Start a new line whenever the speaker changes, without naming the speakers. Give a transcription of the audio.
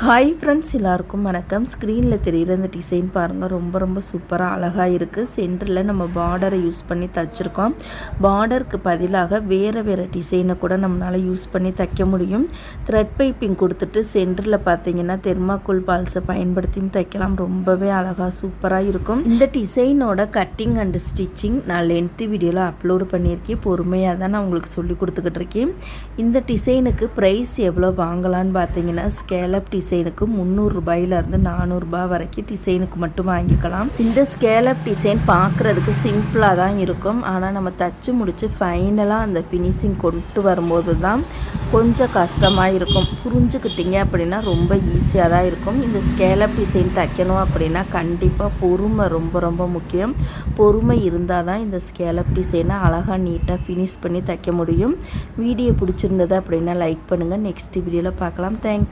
Hi friends, எல்லாருக்கும் வணக்கம். ஸ்க்ரீனில் தெரிகிற இந்த டிசைன் பாருங்கள், ரொம்ப சூப்பராக அழகாக இருக்குது. சென்டரில் நம்ம பார்டரை யூஸ் பண்ணி தைச்சிருக்கோம். பார்டருக்கு பதிலாக வேறு டிசைனை கூட நம்மளால் யூஸ் பண்ணி தைக்க முடியும். த்ரெட் பைப்பிங் கொடுத்துட்டு சென்டரில் பார்த்தீங்கன்னா தெர்மாக்கோல் பால்ஸை பயன்படுத்தியும் தைக்கலாம். ரொம்பவே அழகாக சூப்பராக இருக்கும். இந்த டிசைனோட கட்டிங் அண்டு ஸ்டிச்சிங் நான் லென்த்து வீடியோவில் அப்லோடு பண்ணியிருக்கேன். பொறுமையாக தான் நான் உங்களுக்கு சொல்லி கொடுத்துக்கிட்டு இருக்கேன். இந்த டிசைனுக்கு ப்ரைஸ் எவ்வளோ வாங்கலான்னு பார்த்தீங்கன்னா, ஸ்கேலப் டிசைனுக்கு 300 ரூபாயிலிருந்து 400 ரூபாய் வரைக்கும் டிசைனுக்கு மட்டும் வாங்கிக்கலாம். இந்த ஸ்கேலப் டிசைன் பார்க்குறதுக்கு சிம்பிளாக தான் இருக்கும். ஆனால் நம்ம தச்சு முடித்து ஃபைனலாக அந்த ஃபினிஷிங் கொண்டு வரும்போது தான் கொஞ்சம் கஷ்டமாக இருக்கும். புரிஞ்சுக்கிட்டீங்க அப்படின்னா ரொம்ப ஈஸியாக தான் இருக்கும். இந்த ஸ்கேலப் டிசைன் தைக்கணும் அப்படின்னா கண்டிப்பாக பொறுமை ரொம்ப முக்கியம். பொறுமை இருந்தால் தான் இந்த ஸ்கேலப் டிசைனை அழகாக நீட்டாக ஃபினிஷ் பண்ணி தைக்க முடியும். வீடியோ பிடிச்சிருந்தது அப்படின்னா லைக் பண்ணுங்கள். நெக்ஸ்ட் வீடியோவில் பார்க்கலாம். தேங்க்யூ.